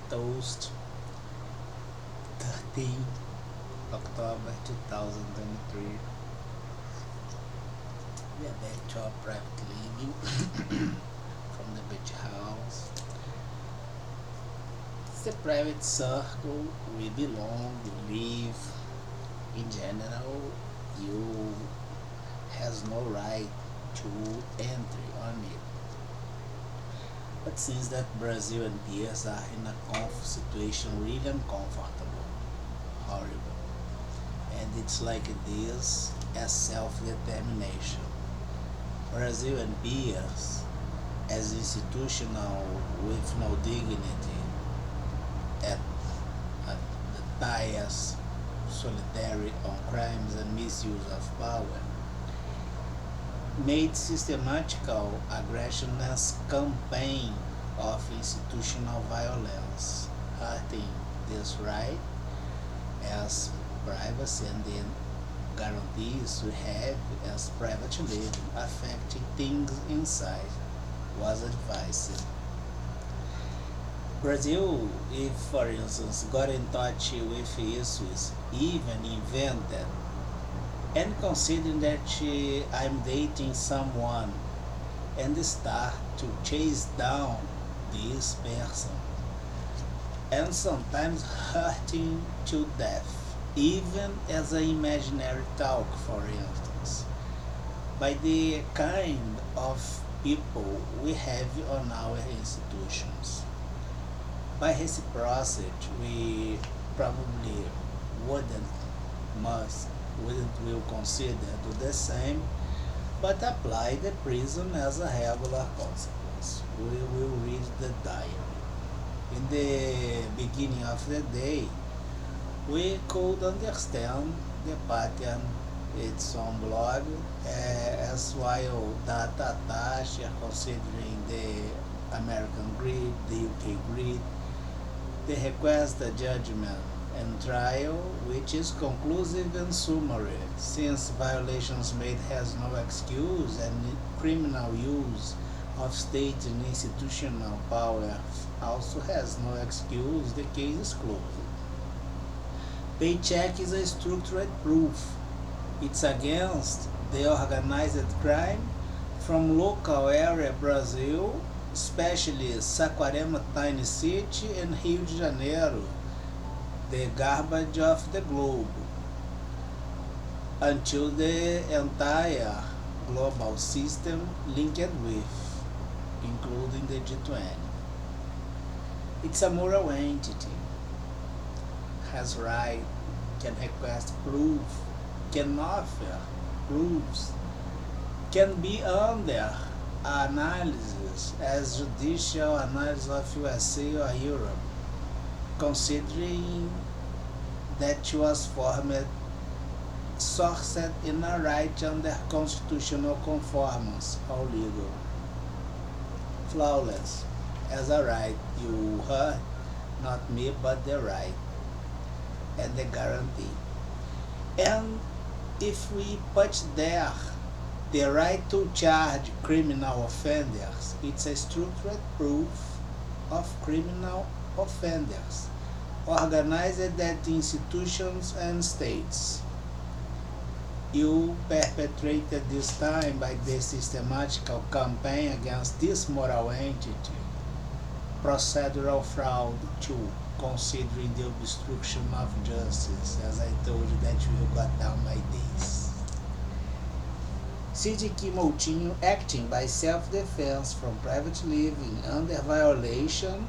Toast, 13 October 2023. We are back to our private living from the beach house. It's a private circle we belong, we live. In general, you has no right to entry on it. But since that Brazil and PS are in a situation really uncomfortable, horrible, and it's like this as self-determination. Brazil and PS as institutional with no dignity at, at the bias, solitary on crimes and misuse of power, made systematical aggression as campaign of institutional violence, hurting this right as privacy and the guarantees we have as private living affecting things inside was advised. Brazil, if for instance got in touch with issues, even invented, and considering that I'm dating someone and start to chase down this person and sometimes hurting to death, even as an imaginary talk, for instance, by the kind of people we have on our institutions. By reciprocity, we probably wouldn't must wouldn't will consider do the same, but apply the prison as a regular consequence. We will read the diary. In the beginning of the day, we could understand the pattern. It's on blog, as while data attached considering the American grid, the UK grid, the request the judgment and trial, which is conclusive and summary, since violations made has no excuse and criminal use of state and institutional power also has no excuse, the case is closed. Paycheck is a structured proof. It's against the organized crime from local area Brazil, especially Saquarema Tiny City and Rio de Janeiro, the garbage of the globe, until the entire global system linked with, including the G20. It's a moral entity, has right, can request proof, can offer proofs, can be under analysis as judicial analysis of USA or Europe, considering that was formed sourced in a right under constitutional conformance or legal. Flawless as a right, you heard, not me but the right and the guarantee. And if we put there the right to charge criminal offenders, it's a structured proof of criminal offenders organized at institutions and states. You perpetrated this time by the systematical campaign against this moral entity. Procedural fraud too, considering the obstruction of justice, as I told you that you got down by this. Cgqm acting by self-defense from private living under violation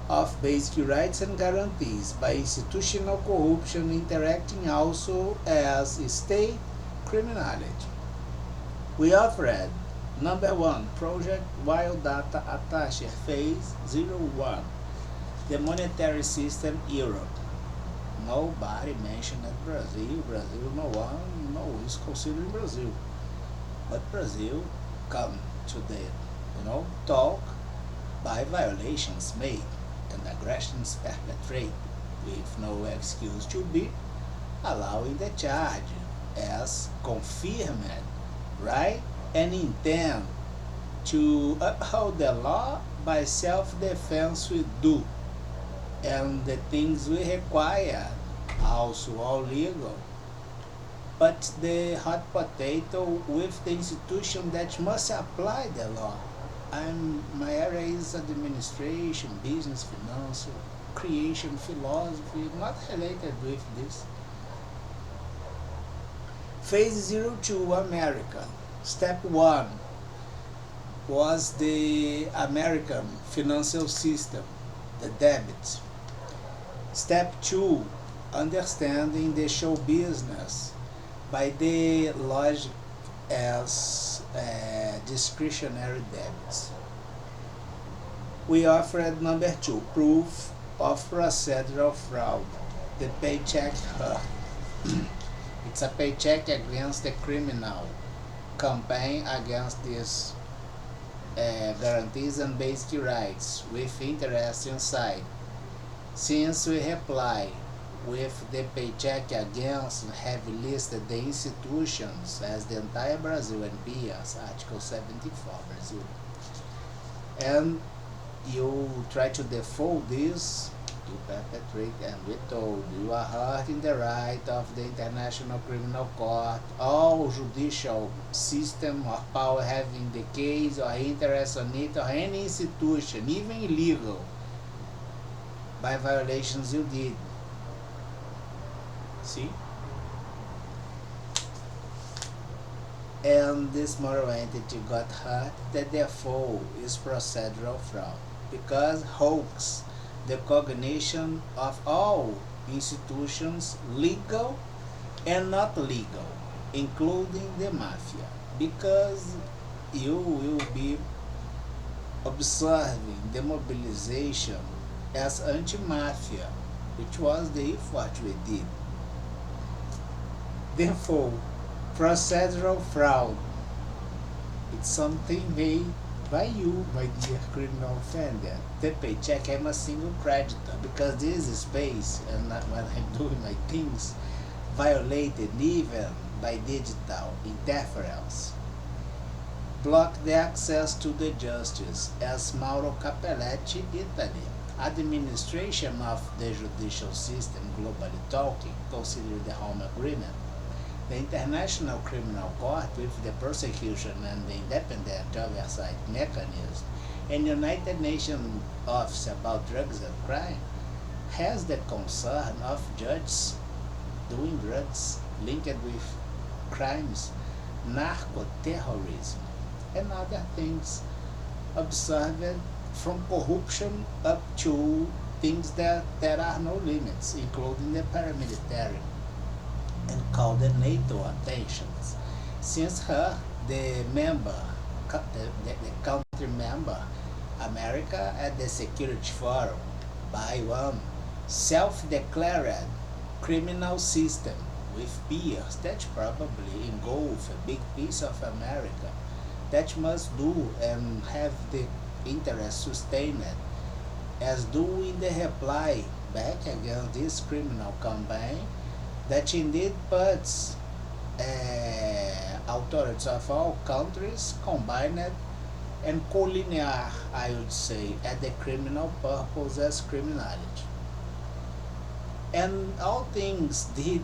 of basic rights and guarantees by institutional corruption interacting also as state criminality. We offered number 1 project while data attached phase 01, the monetary system Europe. Nobody mentioned Brazil. Brazil, no one, no is considering Brazil. But Brazil come to the talk by violations made and aggressions perpetrated with no excuse to be allowing the charge as confirmed, right, and intend to uphold the law by self-defense we do. and the things we require also all legal. But the hot potato with the institution that must apply the law. My area is administration, business, finance, creation, philosophy, not related with this. Phase 0 to America. Step 1 was the American financial system, the debit. Step 2, understanding the show business by the logic as discretionary debits. We offered number 2, proof of procedural fraud, the paycheck hurt. It's a paycheck against the criminal campaign against these guarantees and basic rights with interest inside. Since we reply with the paycheck against have listed the institutions as the entire Brazil and BIAS, Article 74 Brazil. And you try to default this, you perpetrate, and we told you are hurting the right of the International Criminal Court, all judicial system or power having the case or interest on it, or any institution, even illegal, by violations you did. See? And this moral entity got hurt, the default is procedural fraud, because hoax the cognition of all institutions, legal and not legal, including the mafia, because you will be observing the mobilization as anti-mafia, which was the effort we did. Therefore, procedural fraud, it's something made by you, my dear criminal offender. The paycheck, I'm a single creditor because this space, and when I'm doing my things, violated even by digital interference. Block the access to the justice, as Mauro Capelletti, Italy. Administration of the judicial system, globally talking, consider the Home Agreement. The International Criminal Court, with the prosecution and the independent oversight mechanism, and United Nations Office about Drugs and Crime, has the concern of judges doing drugs linked with crimes, narco-terrorism, and other things observed from corruption up to things that there are no limits, including the paramilitary, and called the NATO attentions. Since her, the country member, America at the Security Forum, by one self-declared criminal system with peers that probably engulf a big piece of America that must do and have the interest sustained as doing the reply back against this criminal campaign that indeed puts authorities of all countries combined and collinear, I would say, at the criminal purpose as criminality. And all things did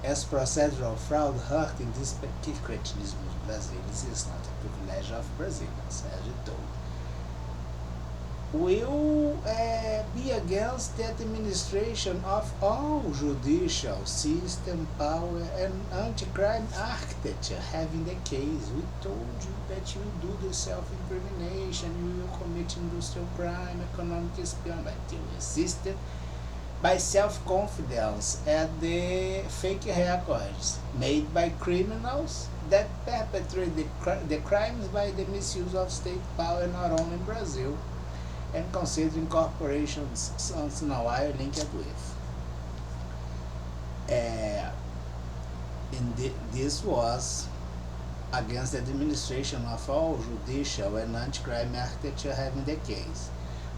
as procedural fraud hurt in this secretism of Brazil. This is not a privilege of Brazilians, as you told. Will be against the administration of all judicial system power and anti-crime architecture having the case. We told you that you do the self-incrimination, you will commit industrial crime, economic espionage, but you resisted by self-confidence at the fake records made by criminals that perpetrate the crimes by the misuse of state power not only in Brazil, and considering corporations somehow linked with. This was against the administration of all judicial and anti-crime architecture having the case.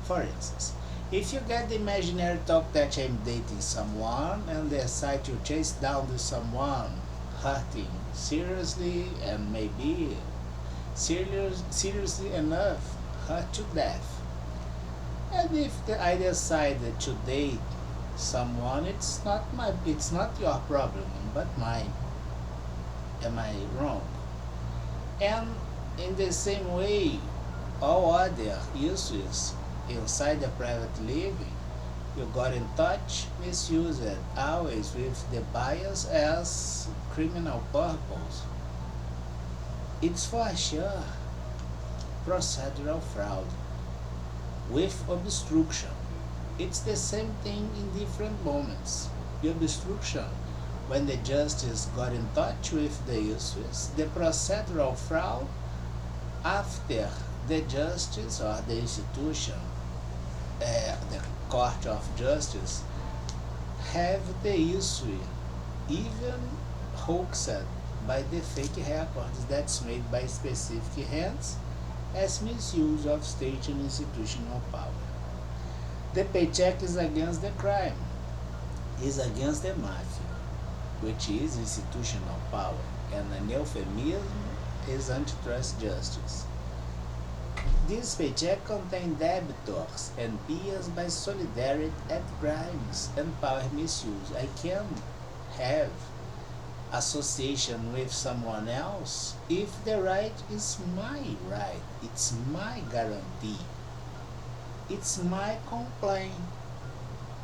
For instance, if you get the imaginary thought that I'm dating someone and decide to chase down to someone hurting seriously and maybe seriously enough hurt to death, and And if I decided to date someone, it's not your problem, but mine. Am I wrong? And in the same way, all other issues inside the private living, you got in touch, misused it, always with the bias as criminal purpose. It's for sure procedural fraud with obstruction. It's the same thing in different moments. The obstruction when the justice got in touch with the issues, the procedural fraud after the justice or the institution, the court of justice, have the issue even hoaxed by the fake records that's made by specific hands as misuse of state and institutional power. The paycheck is against the crime, is against the mafia, which is institutional power, and an euphemism is antitrust justice. This paycheck contains debtors and peers by solidarity at crimes and power misuse. I can have association with someone else if the right is my right, it's my guarantee, it's my complaint,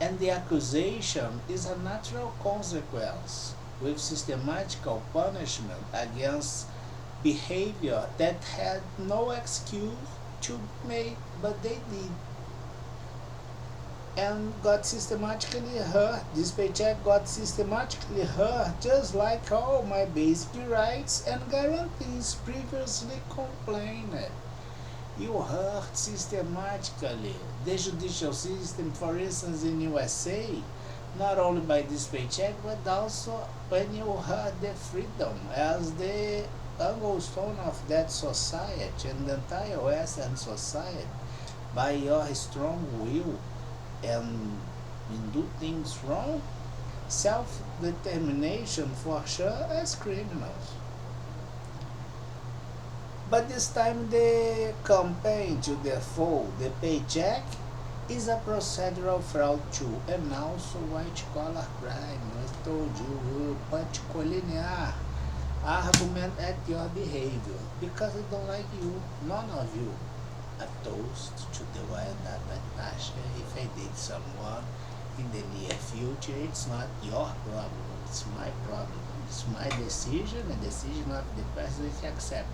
and the accusation is a natural consequence with systematical punishment against behavior that had no excuse to make, but they did and got systematically hurt. This paycheck got systematically hurt, just like all my basic rights and guarantees previously complained. You hurt systematically the judicial system, for instance, in USA, not only by this paycheck, but also when you hurt the freedom as the stone of that society and the entire Western society by your strong will and do things wrong, self-determination for sure as criminals. But this time the campaign to the foe, the paycheck, is a procedural fraud too, and also white collar crime. I told you, particular argument at your behavior because I don't like you, none of you. A toast to the wild Natasha. If I date someone in the near future, it's not your problem, it's my problem. It's my decision, a decision of the person to accept.